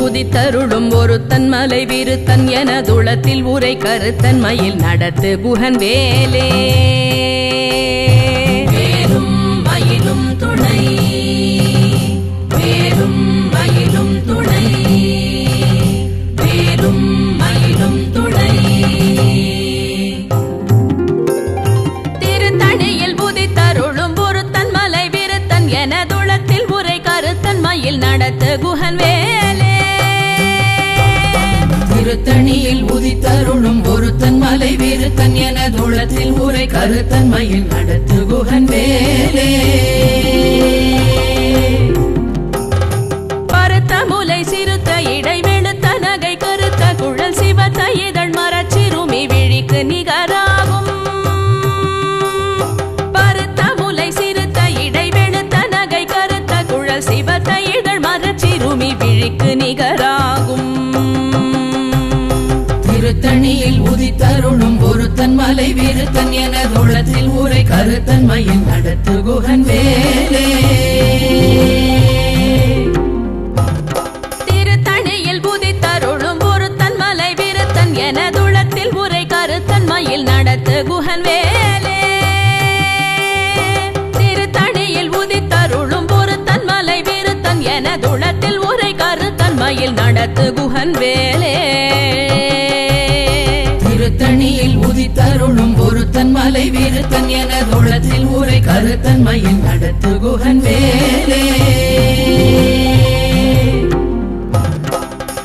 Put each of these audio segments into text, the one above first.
உதித்தருளும் ஒருத்தன் மலை விருத்தன் எனதுளத்தில் உரை கருத்தன் மயில் நடத்து குகன் வேலே வேலும் மயிலும் துணை வேலும் மயிலும் துணை வேலும் மயிலும் துணை திருத்தணியில் உதித்தருளும் ஒருத்தன் மலை விருத்தன் எனதுளத்தில் உரை கருத்தன் மயில் நடத்து குகன் வேலே திருத்தணியில் உதித்தருளும் ஒருத்தன் மலை விருத்தன் எனதுளத்தில் உரை கருத்தன் மயில் நடத்து குகன் வேலே பருத்த முலை சிறுத்த இடை வெளுத்த நகை கருத்த குழல் சிவத்த இதழ் மரச்சிறுமி விழிக்கு நிகராகும் பருத்த முலை சிறுத்த இடை வெளுத்த நகை கருத்த குழல் சிவத்த இதழ் மரச்சிறுமி விழிக்கு நிகராகும் திருத்தணியில் உதித்தருளும் ஒருத்தன் மலை விருத்தன் எனதுளத்தில் உரை கருத்தன் மயில் நடத்து குகன் வேலே திருத்தணியில் உதித்தருளும் ஒருத்தன் மலை விருத்தன் எனதுளத்தில் உரை கருத்தன் மயில் நடத்து குகன் வேலே திருத்தணியில் உதித்தருளும் ஒருத்தன் மலை விருத்தன் எனதுளத்தில் உரை கருத்தன் மயில் நடத்து குகன் வேலே திருத்தணியில் உதித்தருளும் ஒருத்தன் மலை விருத்தன் எனதுளத்தில் உரை கருத்தன் மயில் நடத்து குகன் வேலே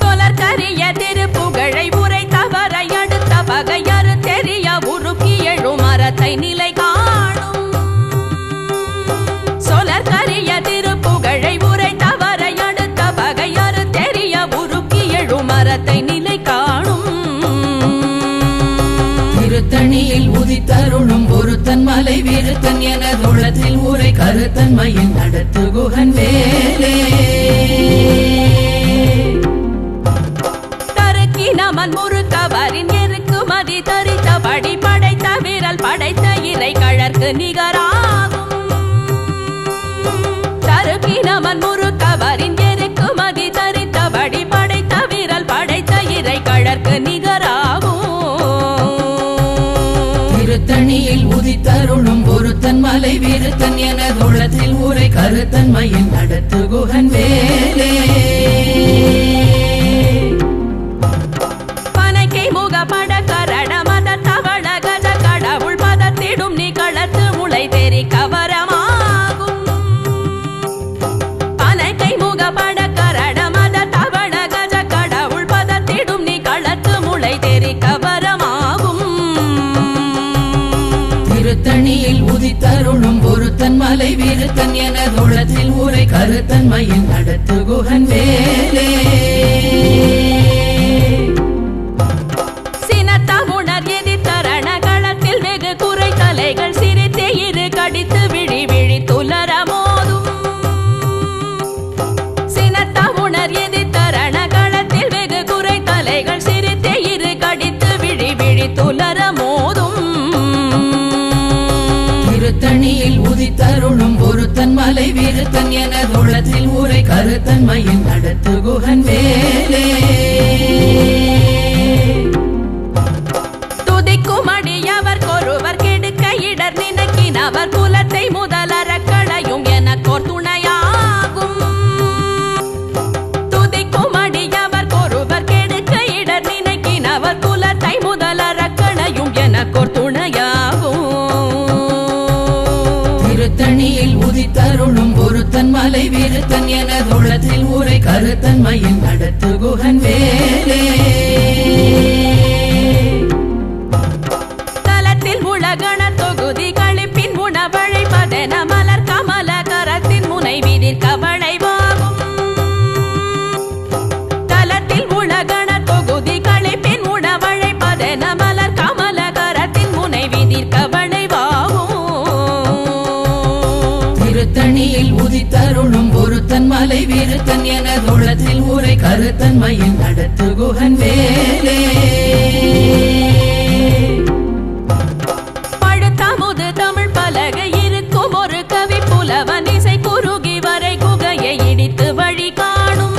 தொலர்கரிய திருப்புகழை உரை தவறை அடுத்த பகையறு தெரிய உருக்கி எழும் மரத்தை நிலை காணும் சொலர்கரிய திருப்புகழை உரை தவறை அடுத்த பகையறு தெரிய உருக்கி எழும் மரத்தை நிலை காணும் திருத்தணியில் உதித்தருளும் ஒருத்தன் மலை விருத்தன் எனதுளத்தில் உரை கருத்தன் மயில் நடத்து குகன் வேலே தருக்கி நமன் முறுக்கவரின் எருக்கு மதி தரித்த படி படைத்த விரல் படைத்த இறை கழற்கு நிகராகும் தருக்கி நமன் முறுக்கவரின் எருக்கு மதி தரித்த படி படைத்த விரல் படைத்த இறை கழற்கு நிகராகும் திருத்தணியில் உதித்தருளும் ஒருத்தன் மலை விருத்தன் எனதுளத்தில் உரை கருத்தன் மயில் நடத்து குகன் வேலே பனைக்கை முகப்பட கரட மத தவள கஜ கடவுள் பதத்திடும் நீ களத்து முளை தெரி கவரமாகும் பனைக்கை முகப்பட கரட மத தவள கஜ கடவுள் பதத்திடும் நீ களத்து முளை தெரி கவரமாகும் திருத்தணியில் உதித்தருளும் ஒருத்தன் மலை விருத்தன் எனதுளத்தில் உரை கருத்தன் மயில் நடத்து குகன் வேலே சினத்த உணர் எதிர்த்தரண களத்தில் வெகு குறை தலைகள் சிரித்தே இரு கடித்து விழி விழி துலர மோதும் சினத்த உணர் எதிர்த்தரண களத்தில் வெகு குறை தலைகள் சிரித்தே இரு கடித்து விழி விழி துலர மோதும் திருத்தணியில் உதித்தருளும் ஒருத்தன் மலை விருத்தன் எனதுளத்தில் உரை கருத்தன் மயில் நடத்து குகன் வேலே துதிக்கும் அடியவர் கொருவர் கெடுக்க இடர் நினைக்கினவர் குலத்தை முதலற களையும் எனக்கோர் துணையாகும் துதிக்கும் அடியவர் கொருவர் கெடுக்க இடர் நினைக்கினவர் குலத்தை முதலற களையும் எனக்கோர் துணையாகும் திருத்தணியில் உதித்தருளும் ஒருத்தன் மலை விருத்தன் எனதுளத்தில் உரை கருத்தன் மயில் நடத்து குகன் வேலே தலத்தில் உலகண தொகுதி களிப்பின் உணவழைப்பதென மலர் கமல கரத்தின் முனை விதிர் கவளைவாகும் தலத்தில் உலகண தொகுதி களிப்பின் உணவழைப்பதென மலர் கமல கரத்தின் முனை விதிர் கவளைவாகும் திருத்தணியில் உதித்தருளும் ஒருத்தன் மலை விருத்தன் எனதுளத்தில் உரை கருத்தன் மயில் நடத்து குகன் வேலே பழுத்தமுது தமிழ் பலகை இருக்கும் ஒரு கவி புலவன் இசை குறுகி வரை குகையை இடித்து வழி காணும்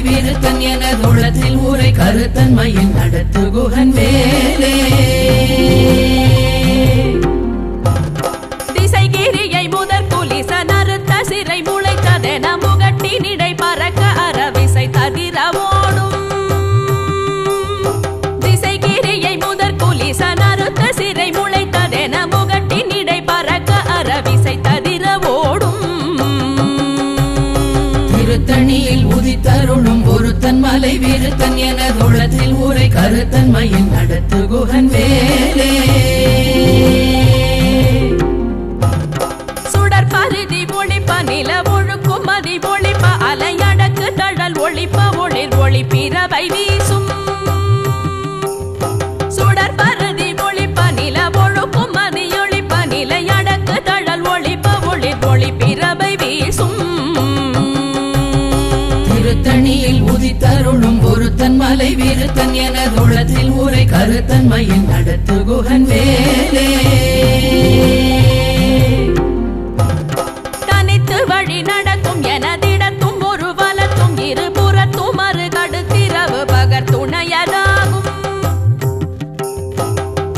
விருத்தன் எனதுளத்தில் ஊரை கருத்தன்மையின் நடத்து குகன் வேலே திசைகிரியை முதற் குலிச நறுத்த சிறை முளைத்ததென முகட்டினிடை பறக்க அரவிசை ததிர ஓடும் திசைகிரியை முதற் குலிச நறுத்த சிறை முளைத்ததென முகட்டினிடை பறக்க அரவிசை ததிர ஓடும் திருத்தணியில் உதித்தருளும் ஒருத்தன் மலை விருத்தன் எனதுளத்தில் ஊரை கருத்தன்மையின் நடத்து குகன் வேலே சுடர் பருதி ஒளிப்ப நில ஒழுக்கும் மதி ஒளிப்ப அலையடக்கு தழல் ஒளிப்ப ஒளிர் ஒளி பிறவை வீசும் சுடர் பருதி ஒளிப்ப நில ஒழுக்கும் மதி ஒளிப்ப நிலையடக்கு தழல் ஒளிப்ப ஒளிர் ஒளி பிறவை வீசும் திருத்தணியில் உதித்தருளும் ஒருத்தன் மலை விருத்தன் எனதுளத்தில் ஊரை கருத்தன்மையின் நடத்து குகன் வேலே தனித்து வழி நடக்கும் எனதிடத்தும் ஒரு வலத்தும் இருபுறத்தும் அருகடுத்திரவு பகர் துணையதாகும்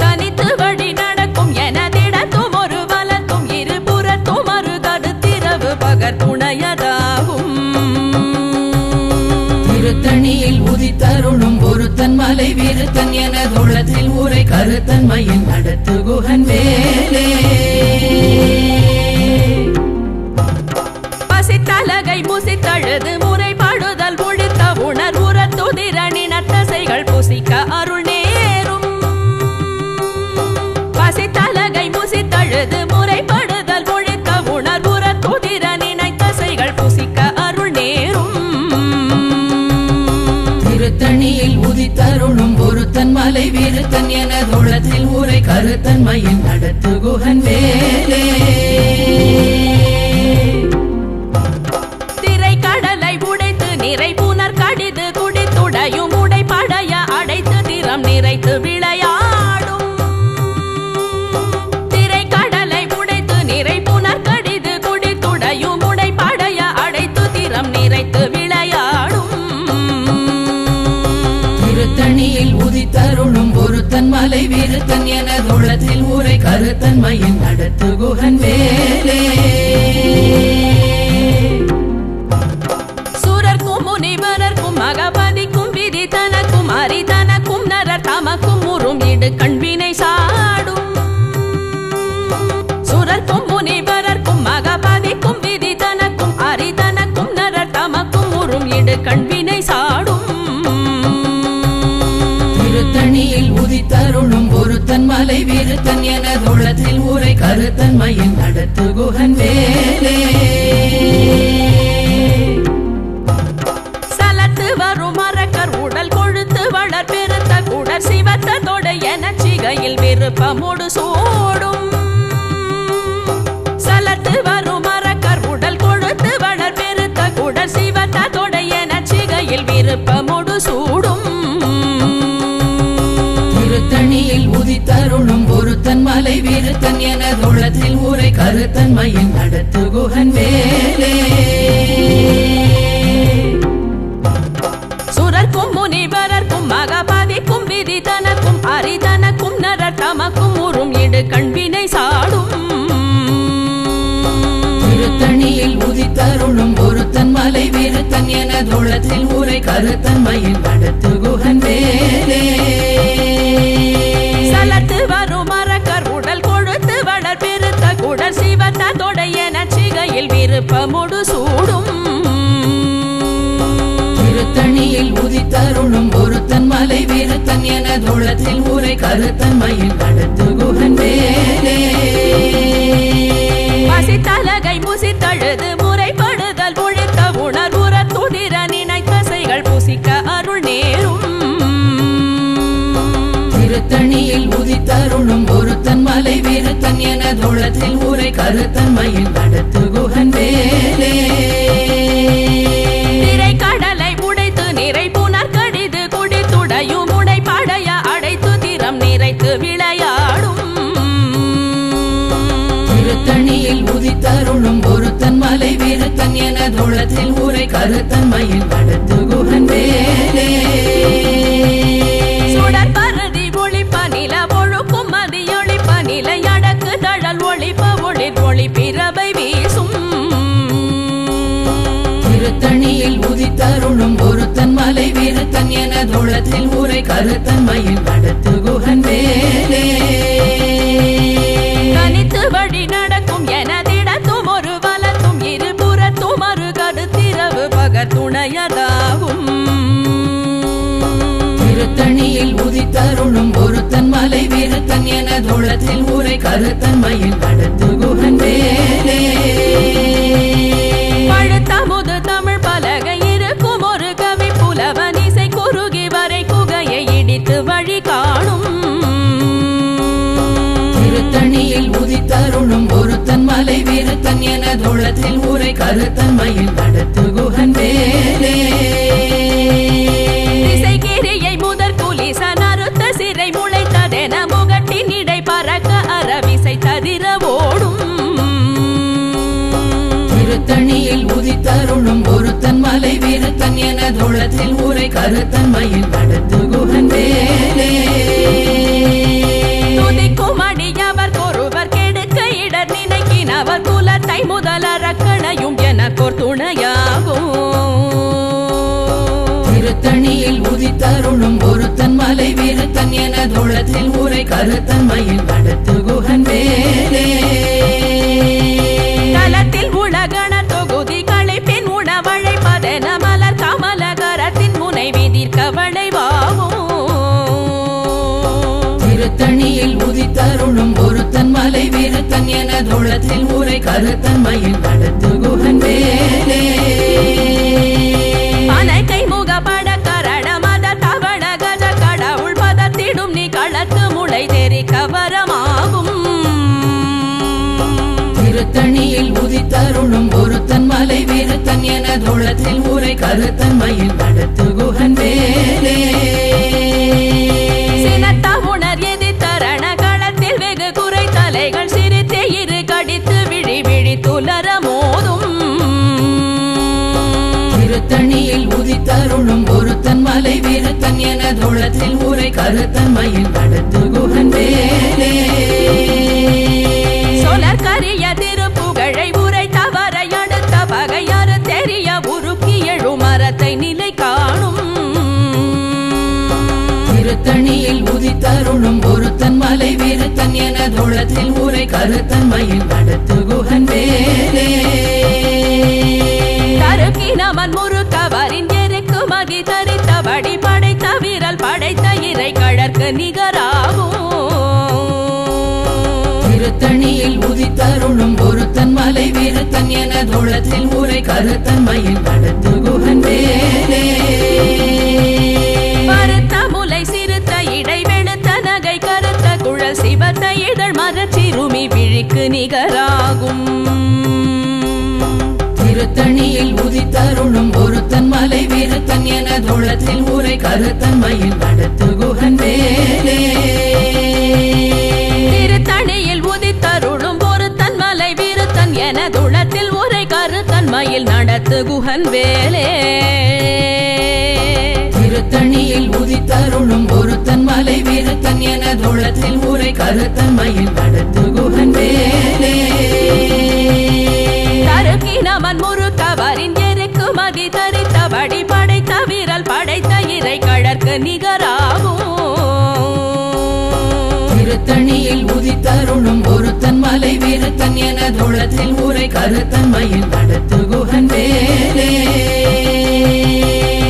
தனித்து வழி நடக்கும் எனதிடத்தும் ஒரு வலத்தும் இருபுறத்தும் அருகடுத்திரவு பகர் துணையதாகும் திருத்தணியில் உதித்தருளும் ஒருத்தன் மலை விருத்தன் எனதுளத்தில் ஊரை கருத்தன்மையின் நடத்து குகன் வேலே பசித்தலகை முசித்தழுது முறைப்படுதல் ஒழித்த உணர்வுறத்துதிரணினத்தசைகள் புசிக்க அருள் நேரும் பசித்தலகை முசித்தழுது முறைப்படுதல் ஒழித்த உணர்வுறத்துதிரணினத்தசைகள் புசிக்க அருள் நேரும் திருத்தணியில் உதித்தருளும் ஒருத்தன் மலை விருத்தன் எனதுளத்தில் ஊரை கருத்தன்மையின் நடத்து குகன் வேலே திரை கடலை உடைத்து நிறை புனர் கடிது குடித்துடையும் உடைப்படைய அடைத்து திறம் நிறைத்து விளையாடும் திரை கடலை உடைத்து நிறை புனர் கடிது குடித்துடையும் உடைப்படைய அடைத்து திறம் நிறைத்து விளையாடும் திருத்தணியில் உதித்தருளும் ஒருத்தன் மலை விருத்தன் எனதுளத்தில் ஊரை கருத்தன்மையின் நடத்து குகன் வேலே சூரர்க்கும் முனிவரர்க்கும் மகபதிக்கும் விதி தனக்கும் அரிதனக்கும் நரர் தமக்கும் முறும் இடு கண்வினை சாடும் சூரர்க்கும் முனிவரர்க்கும் மகபதிக்கும் விதி தனக்கும் அரிதனக்கும் நரர் தமக்கும் முறும் இடு கண்வினை சாடும் திருத்தணியில் உதித்தருளும் ஒருத்தன் மலை விருத்தன் எனதுளத்தில் ஊரை கருத்தன்மையின் நடத்து குகன் வேலே சலத்து வரும் அரக்கர் உடல் கொழுத்து வளர் பெருத்த குடர் சிவத்த தொடை எனச் சிகையில் விருப்பமோடு சூடும் சலத்து வரும் அரக்கர் உடல் கொழுத்து வளர் பெருத்த குடர் சிவத்த தொடை எனச் சிகையில் விருப்பமோடு சூடும் திருத்தணியில் உதித்தருளும் ஒருத்தன் மலை விருத்தன் எனதுளத்தில் ஊரை கருத்தன்மையின் நடத்து குகன் வேலே சுரர்க்கும் முனிவரர்க்கும் மகபதிக்கும் விதி தனக்கும் அரிதனக்கும் நரர் தமக்கும் உறும் இடு கண்வினை சாடும் திருத்தணியில் உதித்தருளும் ஒருத்தன் மலை விருத்தன் எனதுளத்தில் ஊரை கருத்தன்மையின் நடத்து குகன் வேலே சலத்து வரும் அரக்கர் உடல் கொழுத்து வளர் பெருத்த குடர் சிவத்த தொடை எனச் சிகையில் விருப்பமோடு சூடும் திருத்தணியில் உதித்தருளும் ஒருத்தன் மலை விருத்தன் எனதுளத்தில் ஊரை கருத்தன்மையின் நடத்து குகன் வேலே பசித்தலகை முசித்தழுது முறைப்படுதல் ஒழித்த உணர்வுறத்துதிர நினைத்தசைகள் புசிக்க அருள் நேரும் திருத்தணியில் உதித்தருளும் ஒருத்தன் மலை விருத்தன் எனதுளத்தில் ஊரை கருத்தன்மையின் நடத்து குகன் வேலே திரை கடலை உடைத்து நிறை புனர் கடிது குடித்துடையும் உடைப்படைய அடைத்து திறம் நிறைத்து விளையாடும் திருத்தணியில் உதித்தருளும் ஒருத்தன் மலை விருத்தன் வீரத்தன் என தோளத்தில் ஊரை கருத்தன்மையில் நடத்து குகன் வேலே சுடர் பரதி ஒளிப்ப நில ஒழுக்கும் மதியொளிப்ப நிலை அடக்கு தழல் ஒளிப்ப ஒளிர் ஒளி பிறவை வீசும் திருத்தணியில் உதித்தருளும் ஒருத்தன் மலை வீரத்தன் என தோளத்தில் ஊரை கருத்தன்மையில் நடத்து குகன் வேலே தனித்து வழி நடக்கும் எனதிடத்தும் ஒரு வலத்தும் இருபுறத்தும் மறு கருத்திரவு பகர் துணையதாகும் திருத்தணியில் உதித்தருளும் ஒருத்தன் மலை வீரத்தன் என தோளத்தில் ஊரை கருத்தன்மையில் நடத்து குகன் வேலே பழுத்தமுது தமிழ் பலகை இருக்கும் ஒரு கவி புலவன் இசை குறுகி வரை குகையை இடித்து வழி காணும் திருத்தணியில் உதித்தருளும் ஒருத்தன் மலை வீரத்தன் என தோளத்தில் ஊரை கருத்தன்மையில் நடத்து குகன் வேலே திசைகிரியை முதற் குலிசன் அறுத்த சிறை முளைத்ததென முகட்டின் இடை பறக்க அரவிசை ததிர ஓடும் திருத்தணியில் உதித்தருளும் ஒருத்தன் மலை வீரத்தன் என தோளத்தில் ஊரை கருத்தன்மையில் நடத்து குகன் வேலே துதிக்கும் அடியவர் ஒருவர் கெடுக்க இடர் நினைக்கினவர் குலத்தை முதலறக்கணையும் எனக்கோர் துணையாகும் திருத்தணியில் உதித்தருளும் ஒருத்தன் மலை வீரத்தன் என தோளத்தில் ஊரை கருத்தன்மையில் நடத்து குகன் வேலே தலத்தில் உலகண தொகுதிகளை பின் உணவழைப்பதென மலர் கமலகரத்தின் முனை விதிர்க்க வளைவாகும் திருத்தணியில் உதித்தருளும் ஒருத்தன் மலை வீரத்தன் என தோளத்தில் ஊரை கருத்தன்மையில் நடத்து குகன் வேலே அனைக்கை முகப்பட கரட மத தவண கஜ கடவுள் பதத்திடும் நீ களத்து முளை தெரிக்க வரமாகும் திருத்தணியில் உதித்தருளும் ஒருத்தன் மலை வீரத்தன் என தோளத்தில் ஊரை கருத்தன்மையில் நடத்து குகன் வேலே சினத்த உணர் எதிர்த்தரண களத்தில் வெகு குறை தலைகள் சிரித்தே இரு கடித்து விழி விழி துலர மோதும் திருத்தணியில் உதித்தருளும் ஒருத்தன் மலை வீரத்தன் என தோளத்தில் ஊரை கருத்தன்மையில் நடத்து குகன் வேலே சொலர் கரிய திருப்புகழை உரை தவற அடுத்த பகையாறு தெரிய உருக்கி எழு மரத்தை நிலை காணும் திருத்தணியில் உதித்தருளும் ஒருத்தன் மலை வீரத்தன் என தோளத்தில் ஊரை கருத்தன்மையில் நடத்து குகன் வேலே தருக்கினமன் முறுக்கவரின் எருக்கு மகி தரித்தபடி படைத்த வீரல் படைத்த இறை கழற்கு நிகராகும் திருத்தணியில் உதித்தருளும் ஒருத்தன் மலை வீரத்தன் என தோளத்தில் ஊரை கருத்தன்மையில் நடத்து குகன் வேலே பருத்த முலை சிறுத்த இடை வெளுத்த நகை கருத்த குழல் சிவத்த இதழ் மரச்சிறுமி விழிக்கு நிகராகும் திருத்தணியில் உதித்தருளும் ஒருத்தன் மலை வீரத்தன் என தோளத்தில் ஊரை கருத்தன்மையில் நடத்து குகன் வேலே திருத்தணியில் உதித்தருளும் ஒருத்தன் மலை வீரத்தன் என துளத்தில் உரை கருத்தன்மையில் நடத்து குகன் வேலே திருத்தணியில் உதித்தருளும் ஒருத்தன் மலை வீரத்தன் என தோளத்தில் ஊரை கருத்தன்மையில் நடத்து குகன் வேலே தருக்கினமன் முறுக்கவரின் எருக்கு மகி தரித்தபடி படைத்த வீரல் படைத்த இறை கழற்கு நிகராகும் திருத்தணியில் உதித்தருளும் ஒருத்தன் மலை வீரத்தன் என தோளத்தில் ஊரை கருத்தன்மையில் நடத்து குகன் வேலே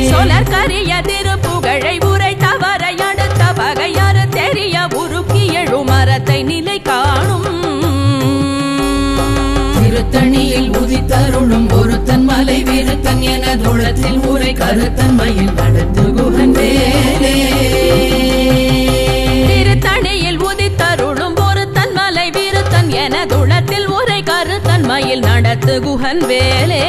சொலர் கரிய திருப்புகழை உரை தவற அடுத்த பகையாறு தெரிய உருக்கி எழு மரத்தை நிலை காணும் திருத்தணியில் உதித்தருளும் ஒருத்தன் மலை வீரத்தன் என தோளத்தில் ஊரை கருத்தன்மையில் நடத்து குகன் வேலே திருத்தணியில் உதித்தருளும் ஒருத்தன் மலை வீரத்தன் என துளத்தில் உரை கருத்தன்மையில் நடத்து குகன் வேலே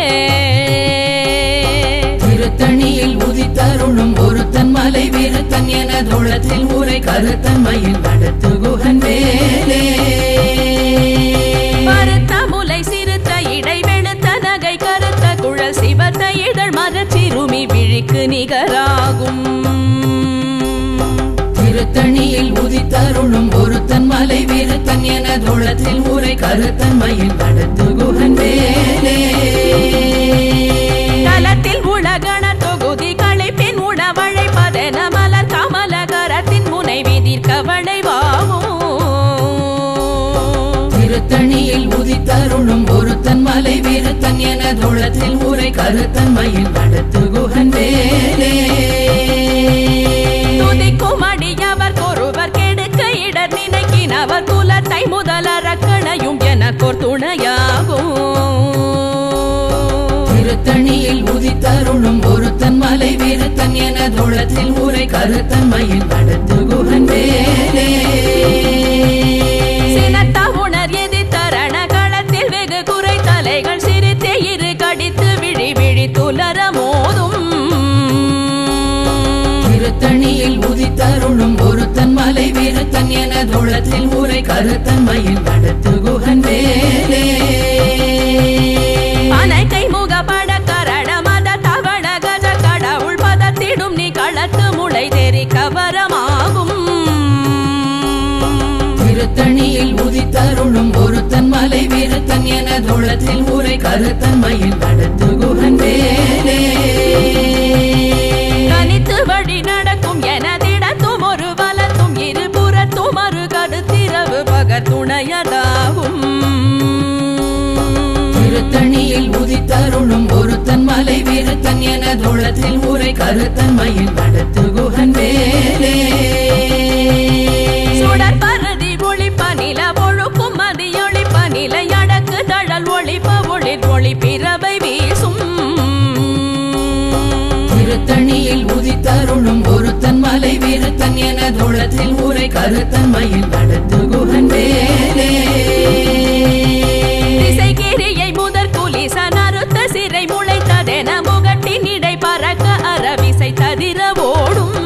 திருத்தணியில் உதித்தருளும் ஒருத்தன் மலை வீரத்தன் என தோளத்தில் ஊரை கருத்தன்மையில் நடத்து குகன் வேலே பருத்த முலை சிறுத்த இடை வெளுத்த நகை கரு நிகராகும். திருத்தணியில் உதித்தருளும் ஒருத்தன் மலை விருத்தன் எனதுளத்தில் உரை கருத்தன்மையில் நடத்து குகன் வேலே. தலத்தில் உலகண தொகுதிகளை பின் உணவழைப்பதென மலர் கமலகரத்தின் முனை விதிர்க்க வளைவாகும். திருத்தணியில் உதித்தருளும் ஒருத்தன் மலை விருத்தன் எனதுளத்தில் உரை கருத்தன்மையில் நடத்து குகன் வேலே. துதிக்கும் அடியவர் ஒருவர் கெடுக்க இடர் நினைக்கினவர் குலத்தை முதலறக்கணையும் எனக்கோர் துணையாகும். திருத்தணியில் உதித்தருளும் ஒருத்தன் மலை விருத்தன் எனதுளத்தில் உரை கருத்தன்மையில் நடத்து குகன் வேலே. சினத்த உணர் எதி தரண களத்தில் வெகு குறை தலைகள் சிரித்தே இரு கடித்து விழி விழி துலர மோதும். திருத்தணியில் உதித்தருளும் ஒருத்தன் மலை விருத்தன் எனதுளத்தில் உரை கருத்தன்மையில் நடத்து குகன் வேலே. அனைக்கை முகப்பட கரண மத தவண கஜ கடவுள் பதத்திடும் நீ களத்து முளை தெரி கவரமாகும். திருத்தணியில் உதித்தருளும் ஒருத்தன் மலை விருத்தன் எனதுளத்தில் உரை கருத்தன்மையில் நடத்து குகன் வேலே. தனித்து வழி நடக்கும் எனதிடத்தும் ஒரு வலத்தும் இருபுறத்தும் மறு கருத்திரவு பகர் துணையதாகும். திருத்தணியில் உதித்தருளும் ஒருத்தன் மலை விருத்தன் எனதுளத்தில் உரை கருத்தன்மையில் நடத்து குகன் வேலே. சுடர் பரதி ஒளிப்ப நில ஒழுக்கும் மதியொளிப்ப நிலை அடக்கு தழல் ஒளிப்ப ஒளிர் ஒளி பிறவை வீசும். திருத்தணியில் உதித்தருளும் ஒருத்தன் மலை விருத்தன் எனதுளத்தில் உரை கருத்தன்மையில் நடத்து குகன் வேலே. திசைகிரியை முதற் குலிச நறுத்த சிறை முளைத்ததென முகட்டின் இடை பறக்க அரவிசை ததிர ஓடும்.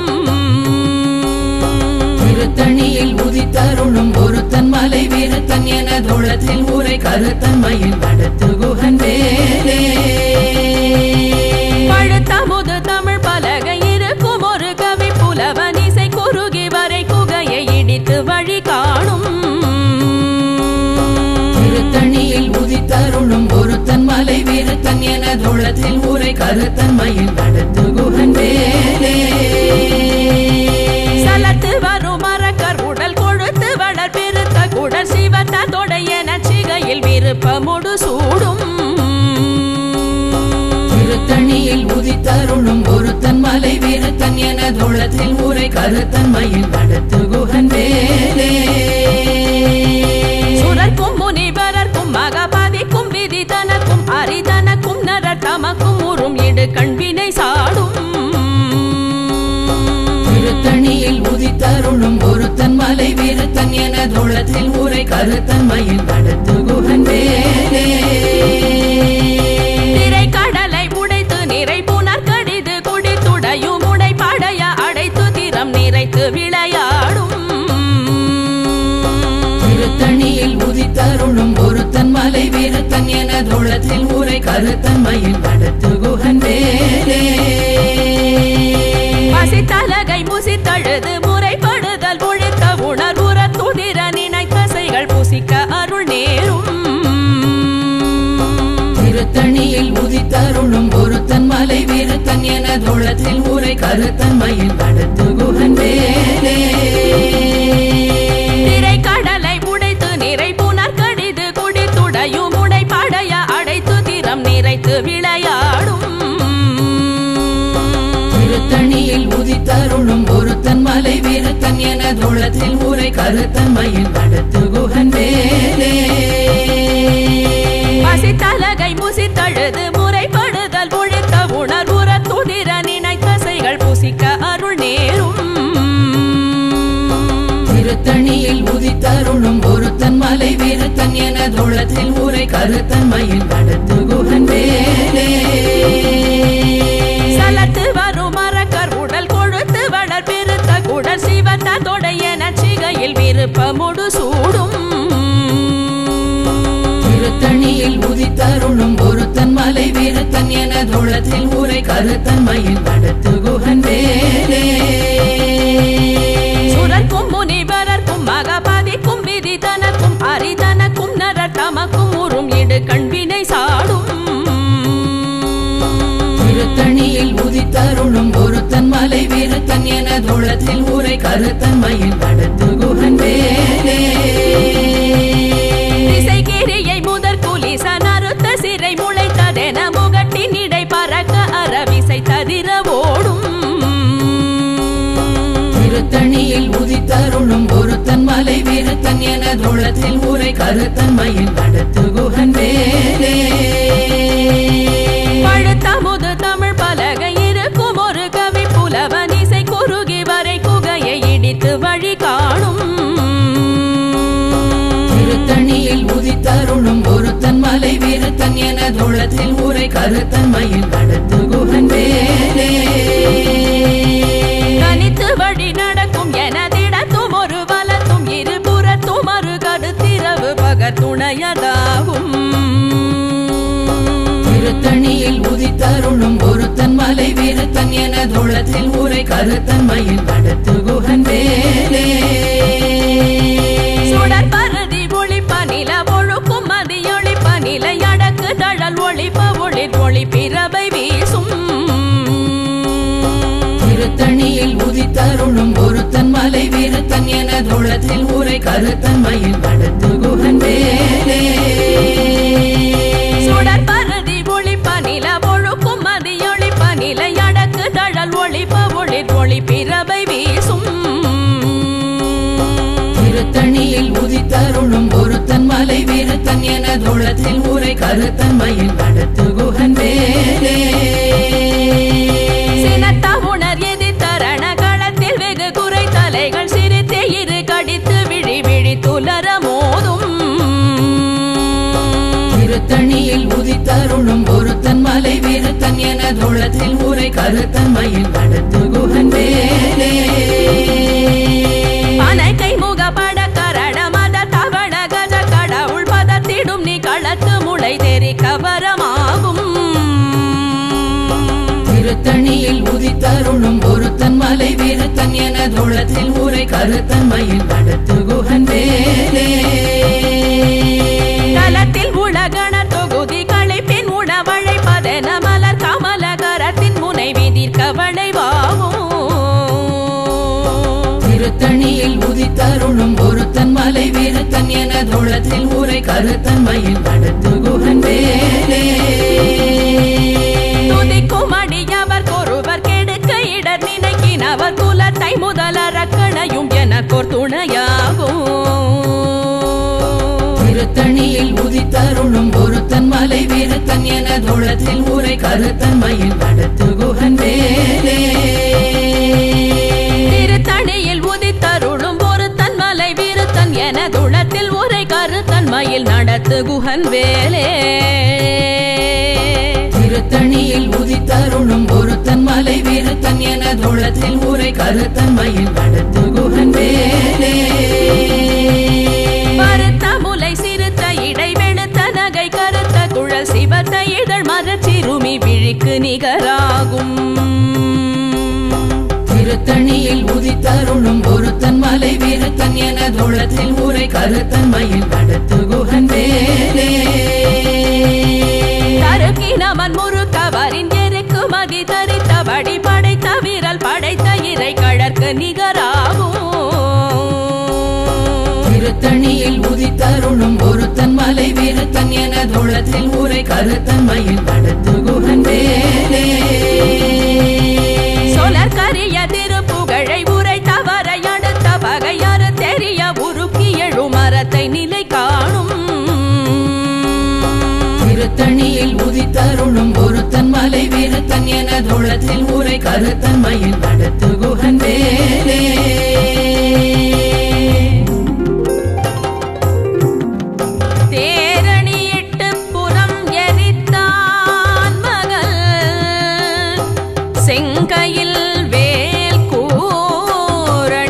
திருத்தணியில் உதித்தருளும் ஒருத்தன் மலை விருத்தன் எனதுளத்தில் உரை கருத்தன்மையில் நடத்து குகன் வேலே. பழுத்தமுது தமிழ் பலகை இருக்கும் ஒரு கவி புலவன் இசை குறுகி வரை குகையை இடித்து வழி காணும். திருத்தணியில் உதித்தருளும் ஒருத்தன் மலை விருத்தன் எனதுளத்தில் உரை கருத்தன்மையில் நடத்து குகன் வேலே. சலத்து வரும் மரக்கர் உடல் கொழுத்து வளர் பெருத்த குடல் சிவத்த தொடைய நச்சிகையில் விருப்பமுடு சூடும். திருத்தணியில் உதித்தருளும் ஒருத்தன் மலை விருத்தன் எனதுளத்தில் உரை கருத்தன்மையில் நடத்து குகன் வேலே. சுரர்க்கும் முனிவரர்க்கும் மகபதிக்கும் விதி தனக்கும் அரிதனக்கும் நரர் தமக்கும் உறும் இடு கண்வினை சாடும். திருத்தணியில் உதித்தருளும் ஒருத்தன் மலை விருத்தன் எனதுளத்தில் உரை கருத்தன்மையில் நடத்து குகன் வேலே. நிறை கடலை உடைத்து நிறை புனர் கடிது குடித்துடையும் உடை படைய அடைத்து திறம் நிறைத்து விளையாடும். திருத்தணியில் உதித்தருளும் ஒருத்தன் மலை விருத்தன் எனதுளத்தில் உரை கருத்தன்மையில் நடத்து குகன் வேலே. பசித்தலகை முசித்தழுது முறைப்படுதல் ஒழித்த உணர்வுற துதிர நினைத்தசைகள் புசிக்க அருள் நேரும். திருத்தணியில் உதித்தருளும் ஒருத்தன் மலை விருத்தன் எனதுளத்தில் உரை கருத்தன்மையில் நடத்து குகன் வேலே. நிறை கடலை உடைத்து நிறை புனர் கடிது குடித்துடையும் உடை படைய அடைத்து திறம் நிறைத்து விளையாடும். திருத்தணியில் உதித்தருளும் ஒருத்தன் மலை விருத்தன் எனதுளத்தில் உரை கருத்தன்மையில் நடத்து குகன் வேலே. பசித்தலகை முசித்தழுது முறைப்படுதல் ஒழித்த உணர்வுற துதிர நினைத்தசைகள் புசிக்க அருள் நேரும். திருத்தணியில் உதித்தருளும் ஒருத்தன் மலை விருத்தன் எனதுளத்தில் உரை கருத்தன்மையில் நடத்து குகன் வேலே. சலத்து வரும் மரக்கர் உடல் கொழுத்து வளர் பெருத்த குடல் சிவத்த தொடைய நச்சிகையில் விருப்பமுடு சூடும். திருத்தணியில் உதித்தருளும் ஒருத்தன் மலை விருத்தன் வீரத்தன் எனதுளத்தில் ஊரை கருத்தன்மையில் நடத்து குகன் வேலே சுரர்க்கும் முனிவரர்க்கும் மகபதிக்கும் விதி தனக்கும் அரிதனக்கும் நரர் தமக்கும் உறும் இடு கண்வினை சாடும் திருத்தணியில் உதித்தருளும் ஒருத்தன் மலை வீரத்தன் எனதுளத்தில் ஊரை கருத்தன்மையில் நடத்து குகன் வேலே திசைகிரியை முதற் குலிசன் அறுத்த சிறை முளைத்ததென முகட்டின் இடை பறக்க அரவிசை ததிர ஓடும் திருத்தணியில் உதித்தருளும் ஒருத்தன் மலை வீரத்தன் எனதுளத்தில் ஊரை கருத்தன்மையில் நடத்து குகன் வேலே பழுத்தமுது தமிழ் பலகை இருக்கும் ஒரு கவி புலவன் இசை குறுகி வரை குகையை இடித்து வழி காணும் திருத்தணியில் உதித்தருளும் ஒருத்தன் மலை வீரத்தன் எனதுளத்தில் ஊரை கருத்தன்மையில் நடத்து குகன் வேலே கனித்து வழி நடக்கும் எனதிடத்தும் ஒரு வலத்தும் இருபுறத்தும் மறு கருத்திரவு பகர் துணையதாகும் திருத்தணியில் உதித்தருளும் ஒருத்தன் மலை வீரத்தன் எனதுளத்தில் ஊரை கருத்தன்மையில் நடத்து குகன் வேலே சுடர் பரதி ஒளிப்ப நில ஒழுக்கும் மதியொளிப்ப நிலை அடக்கு தழல் ஒளிப்ப ஒளிர் ஒளி பிறவை வீசும் திருத்தணியில் உதித்தருளும் ஒருத்தன் மலை வீரத்தன் எனதுளத்தில் ஊரை கருத்தன்மையில் நடத்து குகன் வேலே சுடர் பரதி ஒளிப்ப நில ஒழுக்கும் மதியொளிப்ப நிலை அடக்கு தழல் ஒளிப்ப ஒளிர் ஒளி பிறவை வீசும் திருத்தணியில் உதித்தருளும் ஒருத்தன் மலை வீரத்தன் எனதுளத்தில் ஊரை கருத்தன்மையில் நடத்து குகன் வேலே சினத்த உணர் எதி தரண களத்தில் வெகு குறை தலைகள் சிரித்தே இரு கடித்து விழி விழி துலர மோதும் திருத்தணியில் உதித்தருளும் ஒருத்தன் மலை வீரத்தன் எனதுளத்தில் ஊரை கருத்தன்மையில் நடத்து குகன் வேலே பனைக்கை முகப்பட கரண மத தவண கஜ கடவுள் பதத்திடும் நீ களத்து முளை தெரி கவரமாகும் திருத்தணியில் உதித்தருளும் ஒருத்தன் மலை வீரத்தன் எனதுளத்தில் ஊரை கருத்தன்மையில் நடத்து குகன் வேலே தலத்தில் உலகண தொகுதி களைப்பின் உணவழைப்பதென மலர் கமல கரத்தின் முனை விதிர் கவளைவாகும் திருத்தணியில் உதித்தருளும் ஒருத்தன் மலை வீரத்தன் எனதுளத்தில் ஊரை கருத்தன்மையில் நடத்து குகன் வேலே துதிக்கும் அடியவர் கொருவர் கெடுக்க இடர் நினைக்கினவர் குலத்தை முதலரக்கணையும் எனக்கோர் துணையாகும் திருத்தணியில் உதித்தருளும் ஒருத்தன் மலை வீரத்தன் எனதுளத்தில் ஊரை கருத்தன்மையில் நடத்து குகன் வேலே திருத்தணியில் உதித்தருளும் ஒருத்தன் மலை வீரத்தன் எனதுளத்தில் உரை கருத்தன்மையில் நடத்து குகன் வேலே திருத்தணியில் உதித்தருளும் ஒருத்தன் மலை வீரத்தன் எனதுளத்தில் ஊரை கருத்தன்மையில் நடத்து குகன் வேலே பருத்த முலை சிறுத்த இடை வெளுத்த நகை கருத்த குழல் சிவத்த இதழ் மரச்சிறுமி விழிக்கு நிகராகும் திருத்தணியில் உதித்தருளும் ஒருத்தன் மலை வீரத்தன் எனதுளத்தில் ஊரை கருத்தன்மையில் நடத்து குகன் வேலே தருக்கினவன் முறுக்கவரின் எருக்கு மதி தரித்த வடி படைத்த வீரல் படைத்த இறை கழற்கு நிகராகும் திருத்தணியில் உதித்தருளும் ஒருத்தன் மலை வீரத்தன் எனதுளத்தில் ஊரை கருத்தன்மையில் நடத்து குகன் வேலே சொலர் கரிய திருப்புகழை உரை தவறை அடுத்த பகையாறு தெரிய உருக்கி எழு மரத்தை நிலை காணும் திருத்தணியில் உதித்தருளும் ஒருத்தன் மலை வீரத்தன் எனதுளத்தில் ஊரை கருத்தன்மையில் நடத்து குகன் வேலே தேரணியிட்டு புறம் எரித்தான் மகள் செங்கையில் வேல் கூரணியிட்டு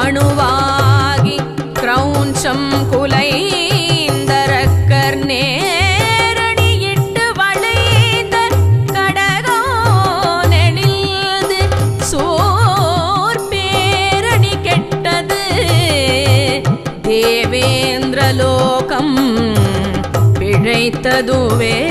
அணுவாகி கிரௌஞ்சம் குலைந்தரக்கர் நேரணியிட்டு வளை தேவேந்திரலோகம் பிழைத்ததுவே.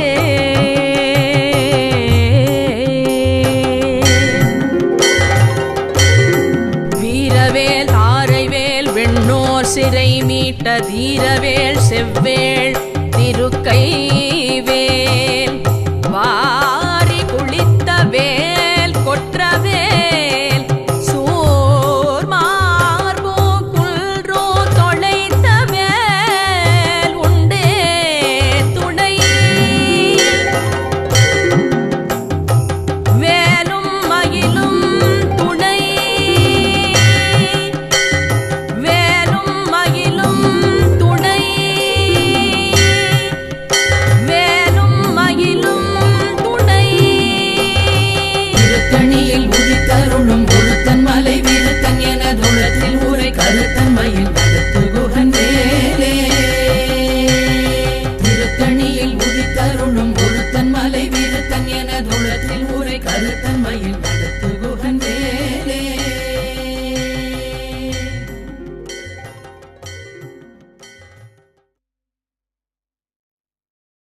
வீரவேல் ஆரைவேல் வெண்ணோர் சிறை மீட்ட தீரவேல் செவ்வேள் திருக்கைவேல் வா